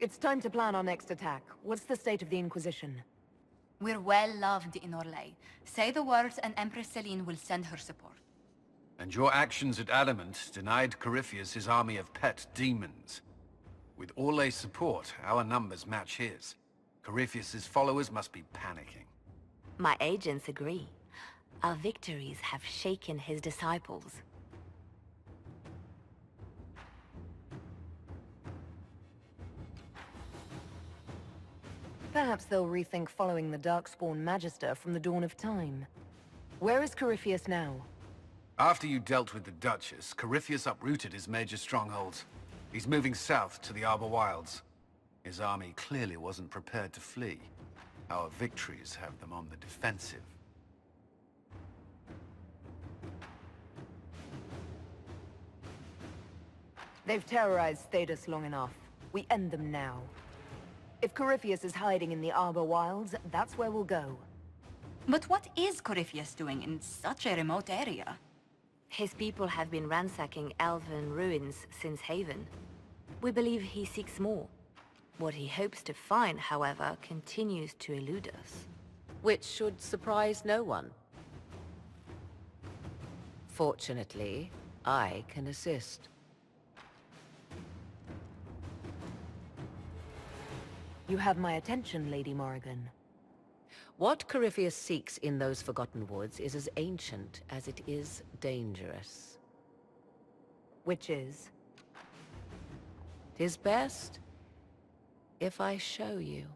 It's time to plan our next attack. What's the state of the Inquisition? We're well loved in Orlais. Say the words and Empress Celine will send her support. And your actions at Adamant denied Corypheus his army of pet demons. With Orlais' support, our numbers match his. Corypheus's followers must be panicking. My agents agree. Our victories have shaken his disciples. Perhaps they'll rethink following the Darkspawn Magister from the dawn of time. Where is Corypheus now? After you dealt with the Duchess, Corypheus uprooted his major strongholds. He's moving south to the Arbor Wilds. His army clearly wasn't prepared to flee. Our victories have them on the defensive. They've terrorized Thedas long enough. We end them now. If Corypheus is hiding in the Arbor Wilds, that's where we'll go. But what is Corypheus doing in such a remote area? His people have been ransacking elven ruins since Haven. We believe he seeks more. What he hopes to find, however, continues to elude us. Which should surprise no one. Fortunately, I can assist. You have my attention, Lady Morrigan. What Corypheus seeks in those Forgotten Woods is as ancient as it is dangerous. Which is? 'Tis best if I show you.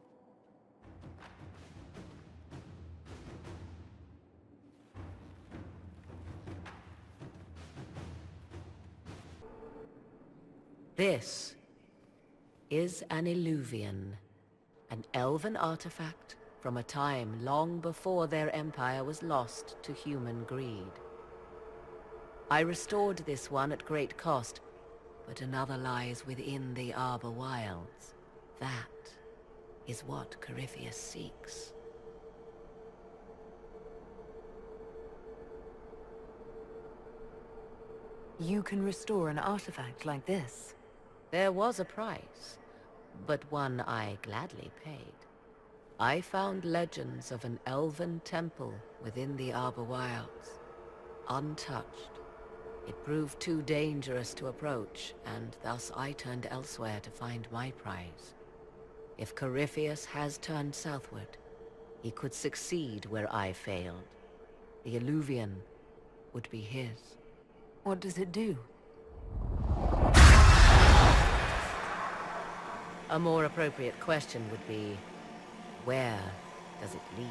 This is an Illuvian, an elven artifact from a time long before their empire was lost to human greed. I restored this one at great cost, but another lies within the Arbor Wilds. That is what Corypheus seeks. You can restore an artifact like this. There was a price, but one I gladly paid. I found legends of an elven temple within the Arbor Wilds, untouched. It proved too dangerous to approach, and thus I turned elsewhere to find my prize. If Corypheus has turned southward, he could succeed where I failed. The Illuvian would be his. What does it do? A more appropriate question would be, where does it lead?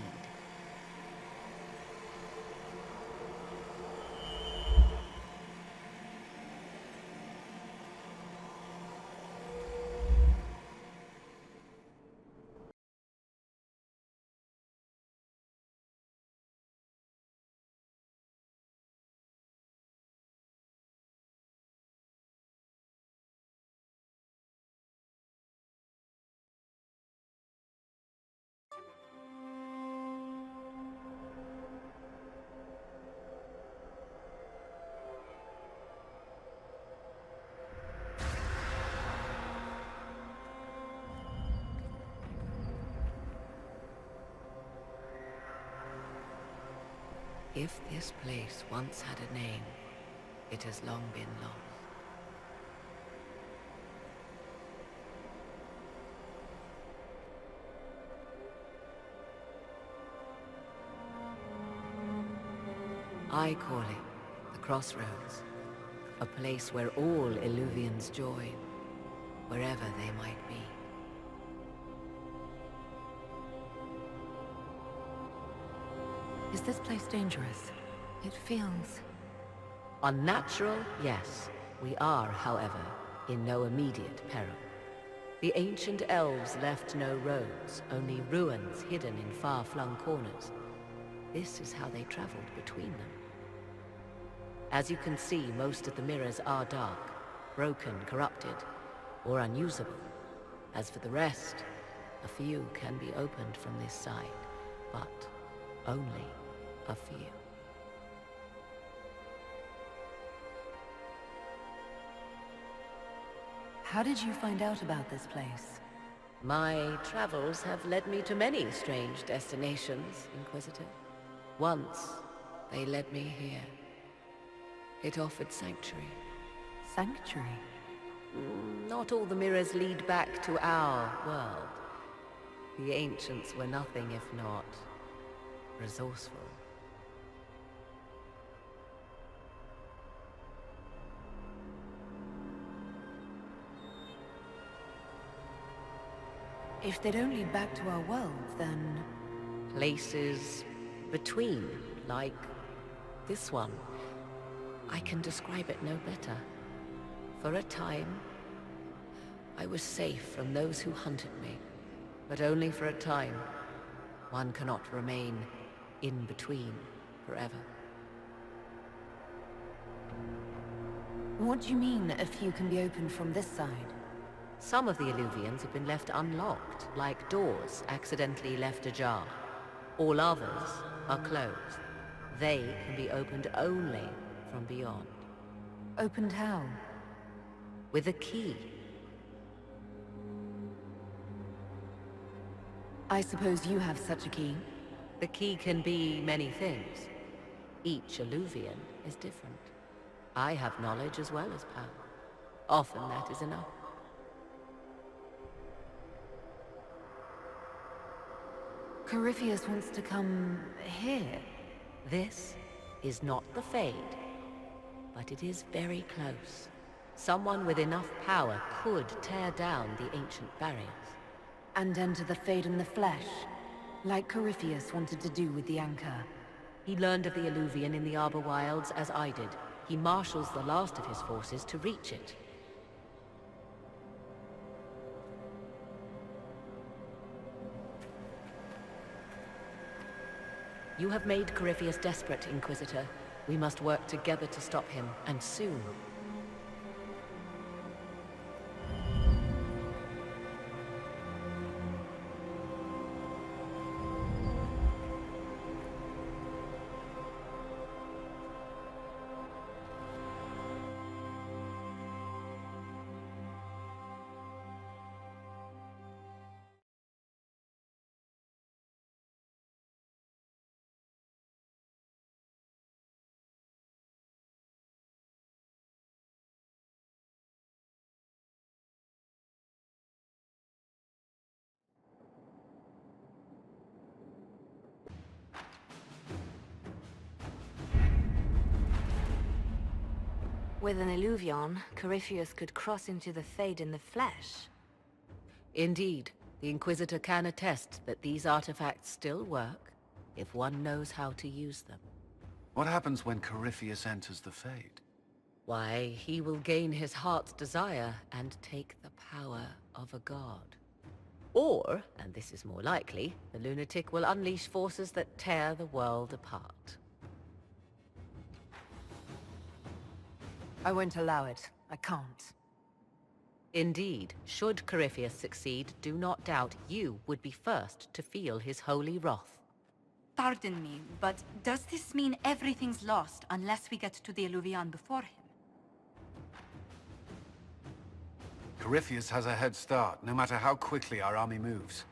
If this place once had a name, it has long been lost. I call it the Crossroads, a place where all Illuvians join, wherever they might be. Is this place dangerous? It feels... Unnatural, yes. We are, however, in no immediate peril. The ancient elves left no roads, only ruins hidden in far-flung corners. This is how they traveled between them. As you can see, most of the mirrors are dark, broken, corrupted, or unusable. As for the rest, a few can be opened from this side, but only a few. How did you find out about this place? My travels have led me to many strange destinations, Inquisitor. Once, they led me here. It offered sanctuary. Sanctuary? Not all the mirrors lead back to our world. The ancients were nothing if not resourceful. If they don't lead back to our world, then... Places between, like this one. I can describe it no better. For a time, I was safe from those who hunted me. But only for a time. One cannot remain in between forever. What do you mean, a few can be opened from this side? Some of the Illuvians have been left unlocked, like doors accidentally left ajar. All others are closed. They can be opened only from beyond. Opened how? With a key. I suppose you have such a key. The key can be many things. Each Illuvian is different. I have knowledge as well as power. Often that is enough. Corypheus wants to come here. This is not the Fade, but it is very close. Someone with enough power could tear down the ancient barriers. And enter the Fade in the flesh, like Corypheus wanted to do with the Anchor. He learned of the Illuvian in the Arbor Wilds as I did. He marshals the last of his forces to reach it. You have made Corypheus desperate, Inquisitor. We must work together to stop him, and soon. With an Illuvion, Corypheus could cross into the Fade in the flesh. Indeed, the Inquisitor can attest that these artifacts still work, if one knows how to use them. What happens when Corypheus enters the Fade? Why, he will gain his heart's desire and take the power of a god. Or, and this is more likely, the lunatic will unleash forces that tear the world apart. I won't allow it. I can't. Indeed, should Corypheus succeed, do not doubt you would be first to feel his holy wrath. Pardon me, but does this mean everything's lost unless we get to the Illuvian before him? Corypheus has a head start, no matter how quickly our army moves.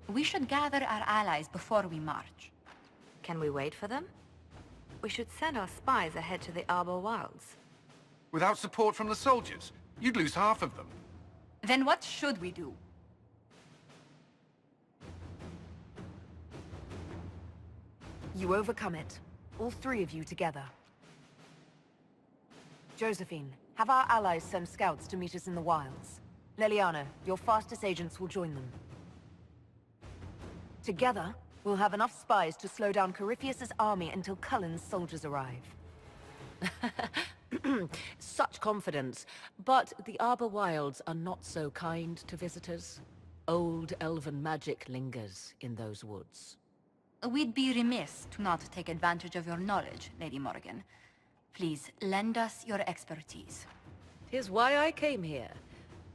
We should gather our allies before we march. Can we wait for them? We should send our spies ahead to the Arbor Wilds. Without support from the soldiers, you'd lose half of them. Then what should we do? You overcome it. All three of you together. Josephine, have our allies send scouts to meet us in the wilds. Leliana, your fastest agents will join them. Together, we'll have enough spies to slow down Corypheus's army until Cullen's soldiers arrive. Such confidence. But the Arbor Wilds are not so kind to visitors. Old elven magic lingers in those woods. We'd be remiss to not take advantage of your knowledge, Lady Morgan. Please, lend us your expertise. 'Tis why I came here,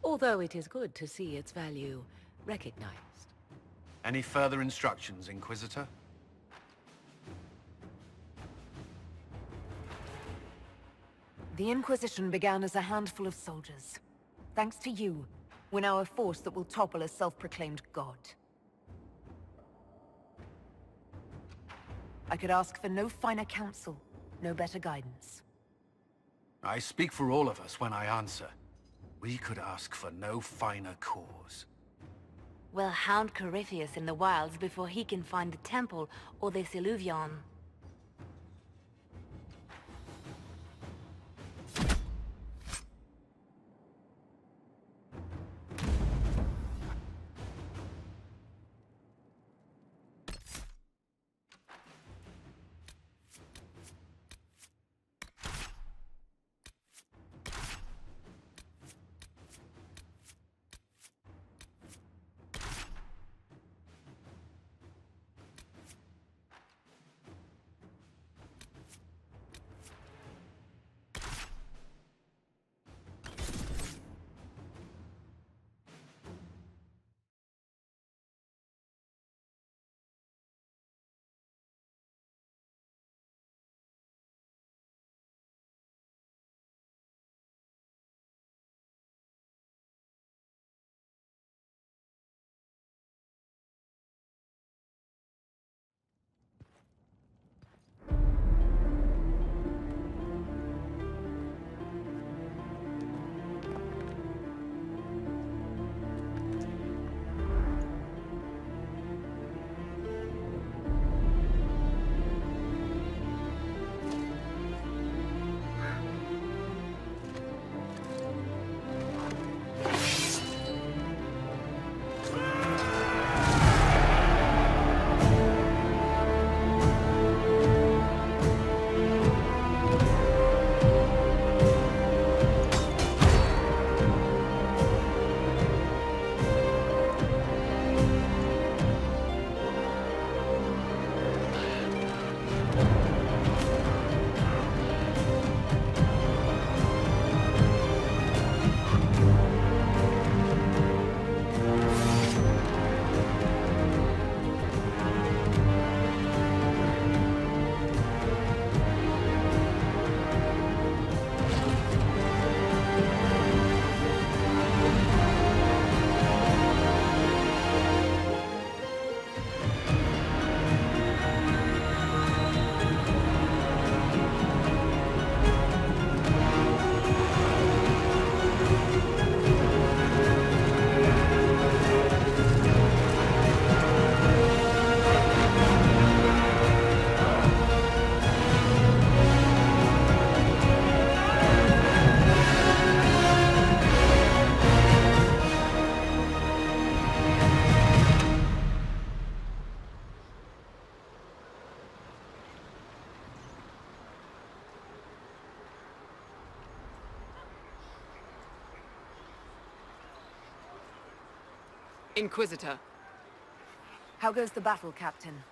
although it is good to see its value recognized. Any further instructions, Inquisitor? The Inquisition began as a handful of soldiers. Thanks to you, We're now a force that will topple a self-proclaimed god. I could ask for no finer counsel, no better guidance. I speak for all of us when I answer. We could ask for no finer cause. We'll hound Corypheus in the wilds before he can find the temple or this illuvion. Inquisitor, How goes the battle, Captain?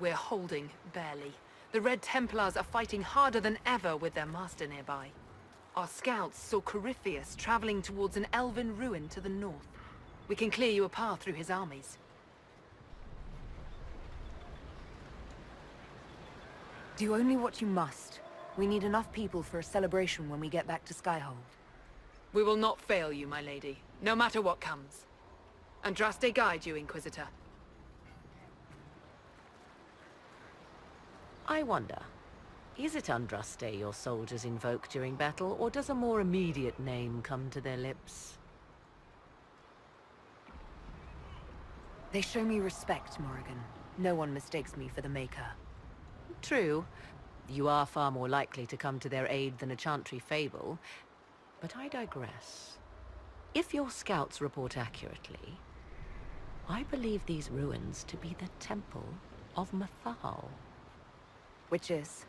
we're holding, barely. The Red Templars are fighting harder than ever with their master nearby. Our scouts saw Corypheus traveling towards an elven ruin to the north. We can clear you a path through his armies. Do only what you must. We need enough people for a celebration when we get back to Skyhold. We will not fail you, my lady, no matter what comes. Andraste guide you, Inquisitor. I wonder, is it Andraste your soldiers invoke during battle, or does a more immediate name come to their lips? They show me respect, Morrigan. No one mistakes me for the Maker. True. You are far more likely to come to their aid than a Chantry fable, but I digress. If your scouts report accurately, I believe these ruins to be the Temple of Mathal. Which is?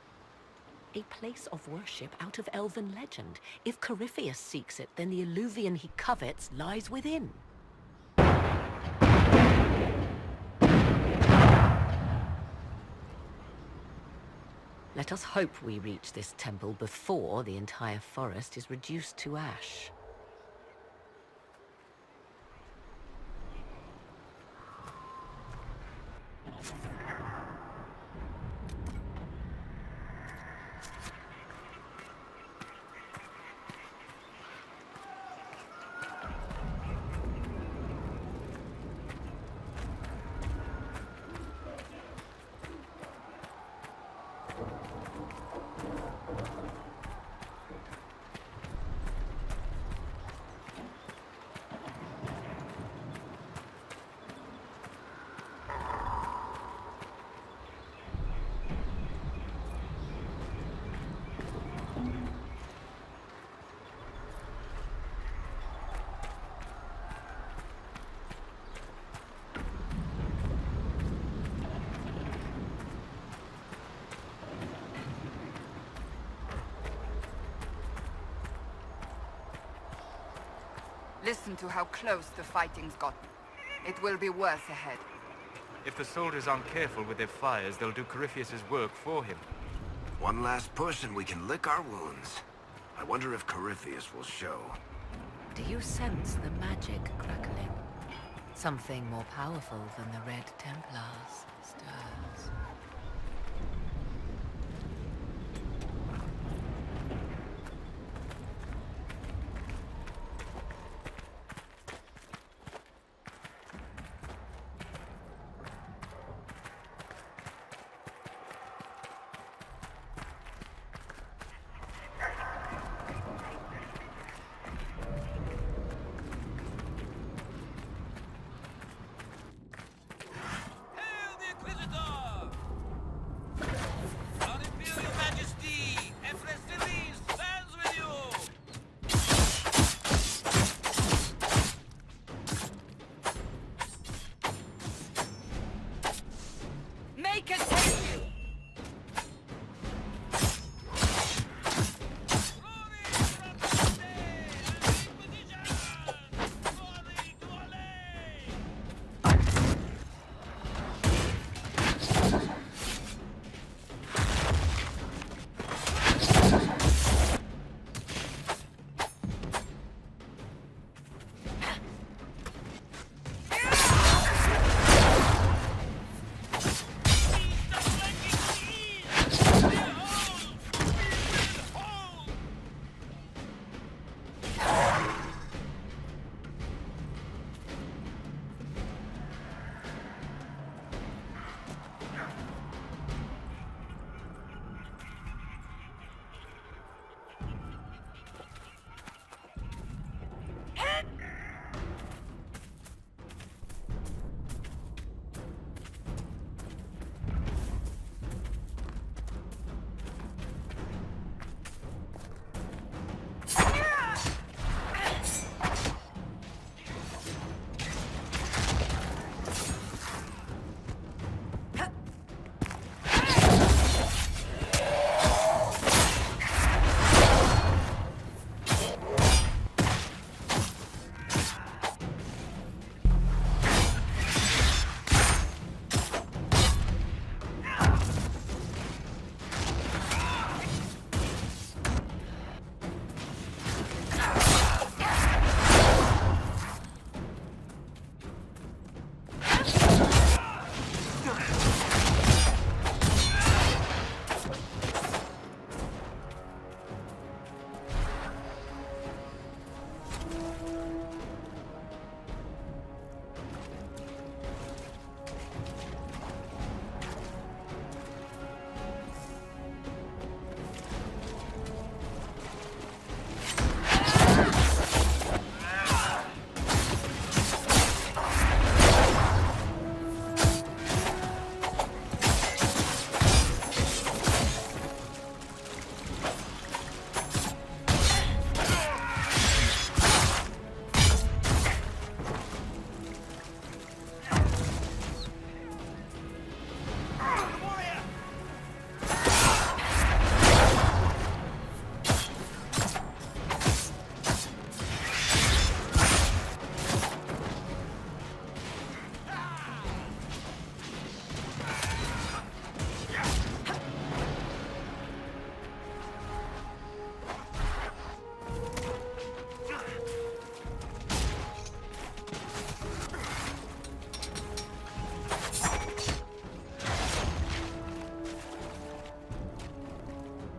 A place of worship out of elven legend. If Corypheus seeks it, then the illuvion he covets lies within. Let us hope we reach this temple before the entire forest is reduced to ash. Listen to how close the fighting's gotten. It will be worse ahead. If the soldiers aren't careful with their fires, they'll do Corypheus' work for him. One last push and we can lick our wounds. I wonder if Corypheus will show. Do you sense the magic crackling? Something more powerful than the Red Templars stirs.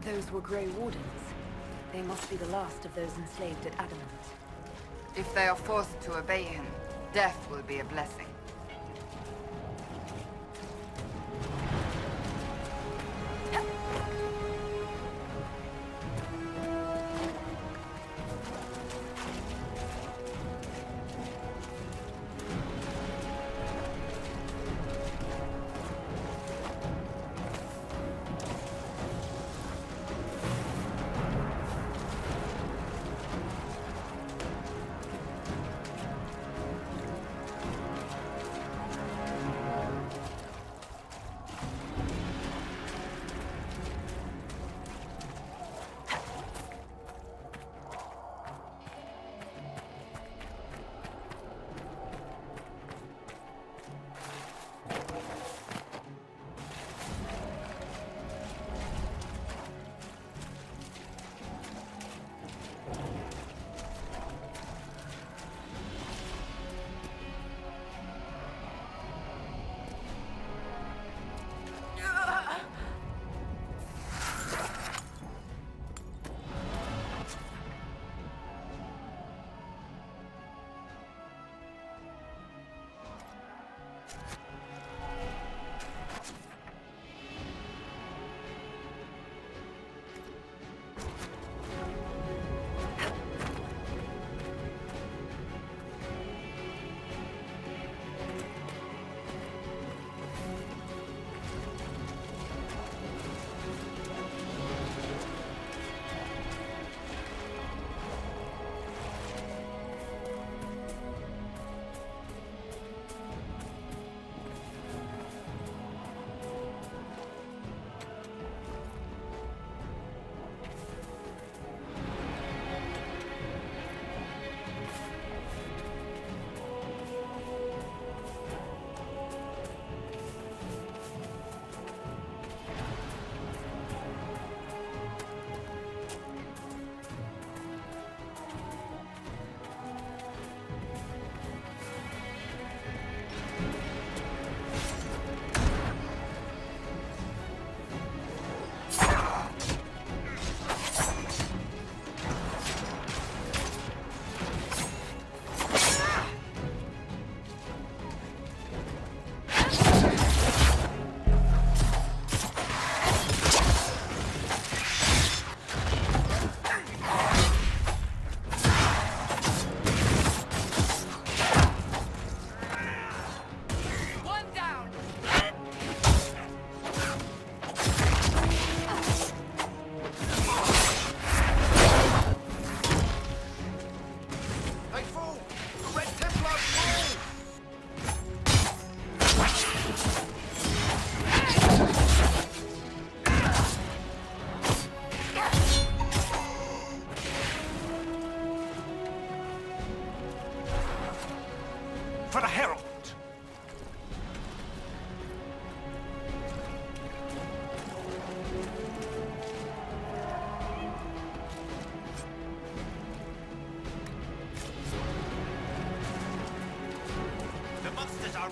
Those were Grey Wardens. They must be the last of those enslaved at Adamant. If they are forced to obey him, death will be a blessing.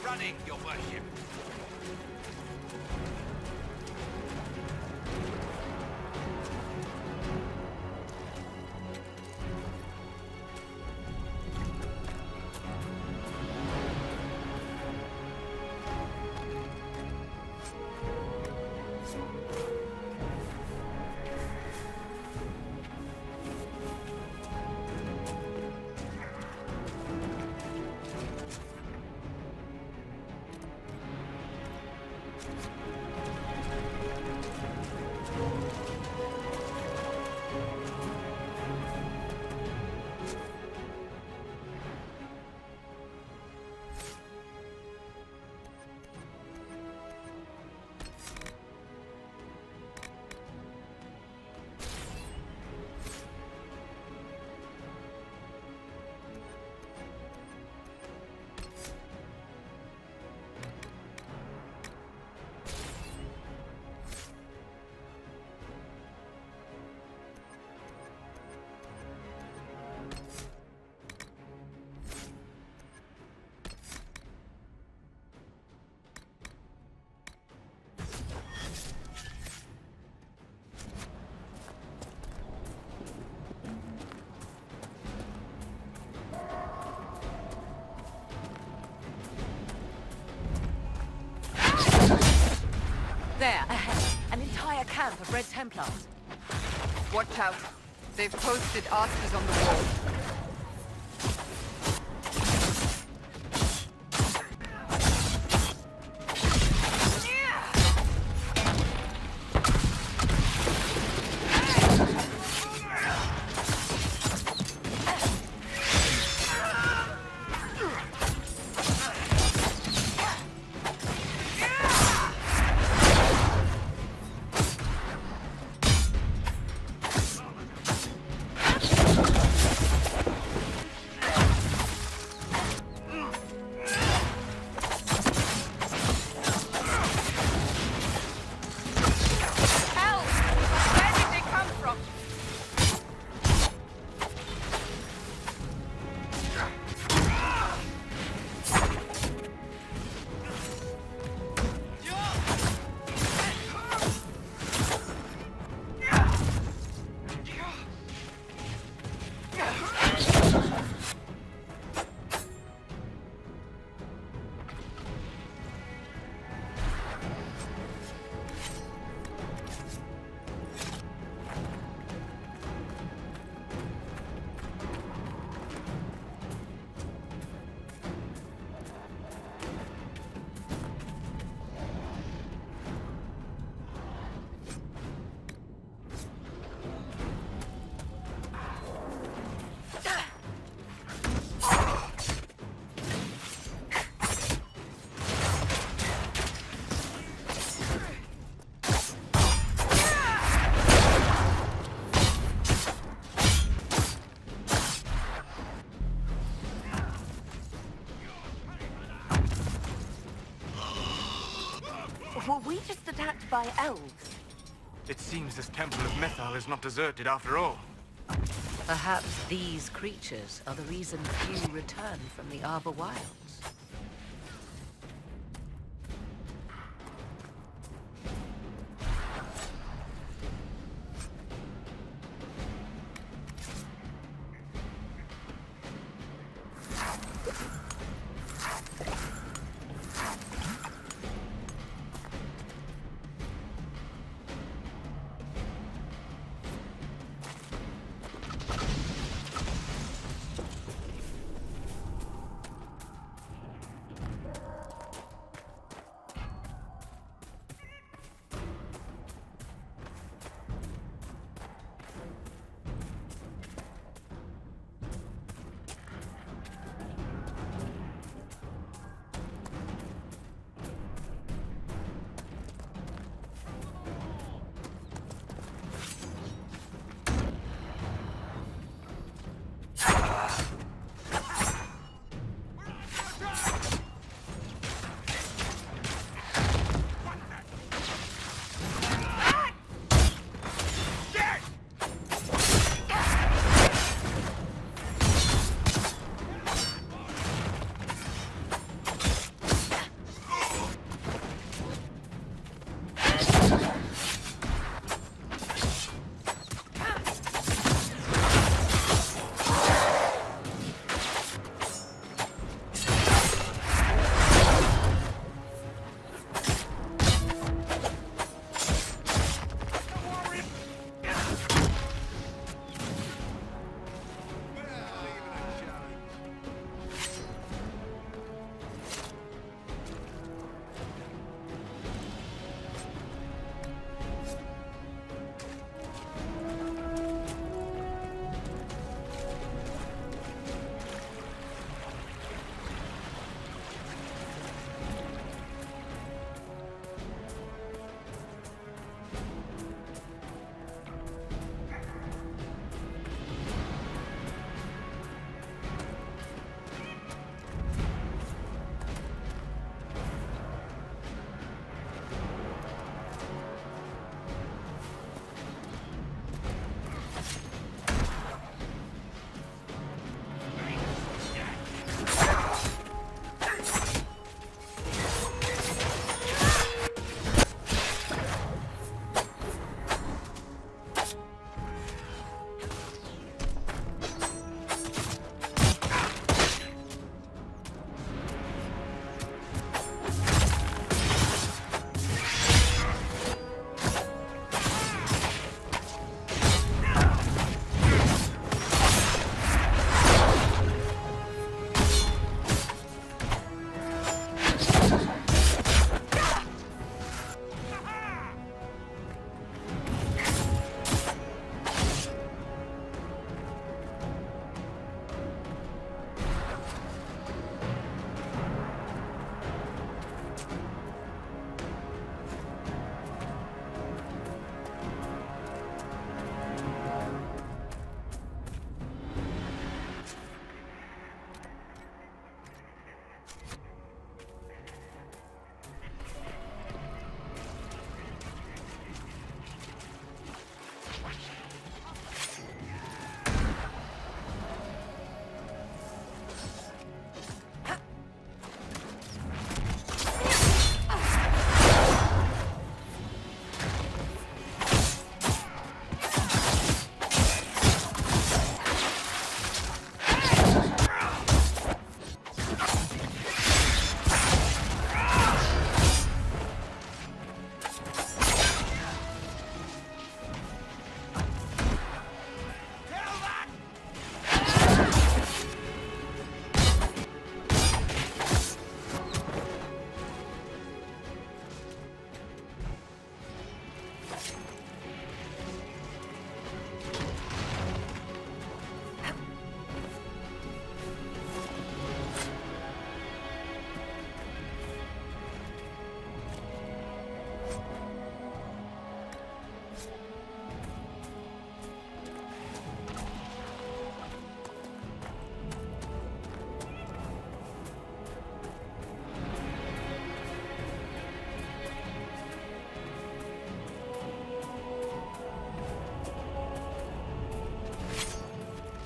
running, your worship. There, ahead. An entire camp of Red Templars. Watch out. They've posted archers on the wall. Were we just attacked by elves? It seems this temple of Mythal is not deserted after all. Perhaps these creatures are the reason few return from the Arbor Wilds.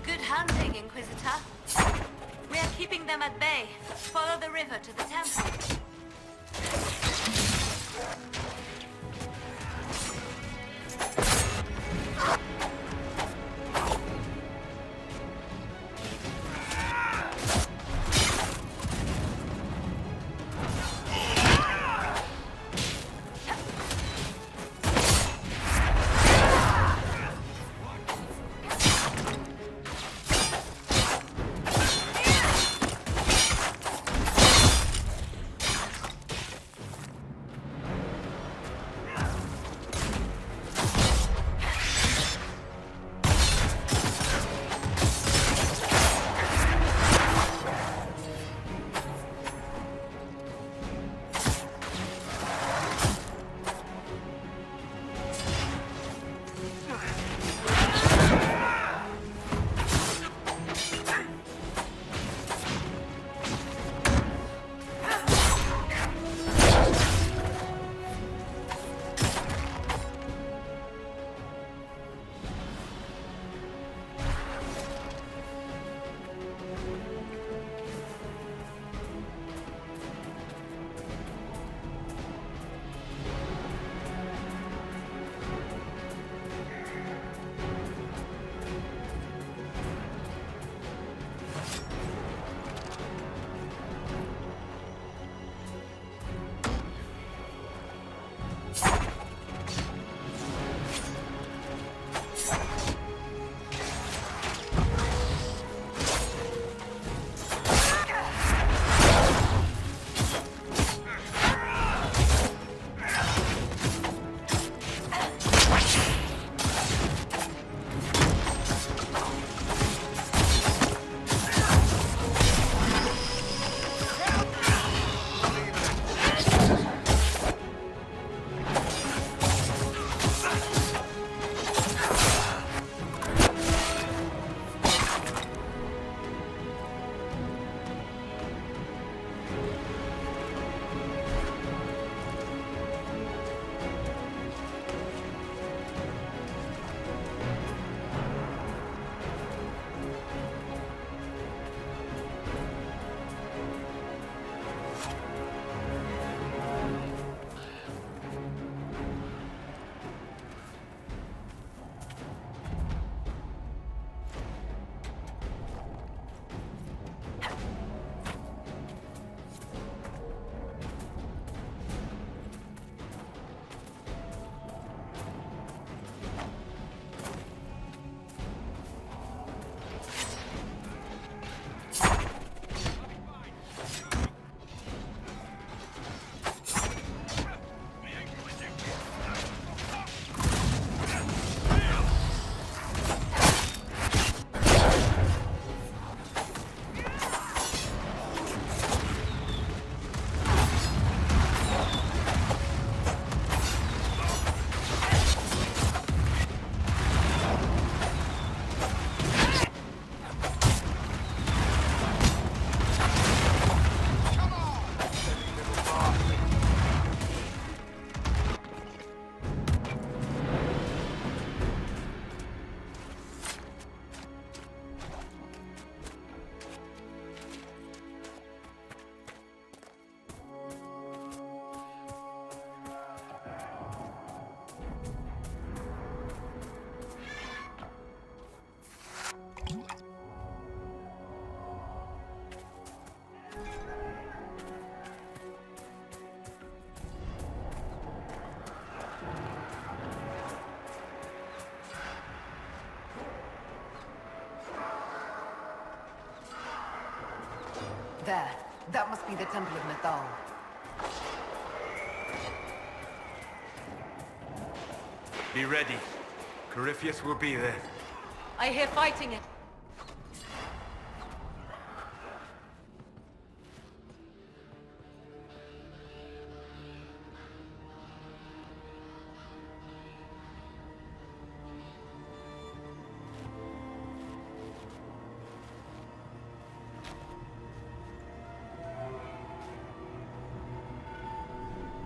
Good hunting, Inquisitor. We are keeping them at bay. Follow the river to the temple. There. That must be the Temple of Mythal. Be ready. Corypheus will be there. I hear fighting it.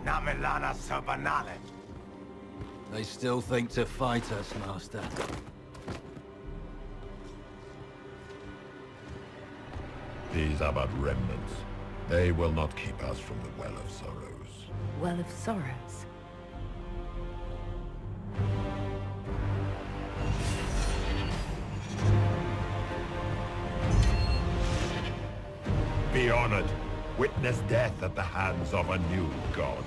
Namilana Sabanale. They still think to fight us, Master. These are but remnants. They will not keep us from the Well of Sorrows. Well of Sorrows. Be honored. Witness death at the hands of a new god.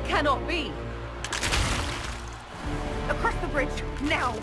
Cannot be! Across the bridge, now!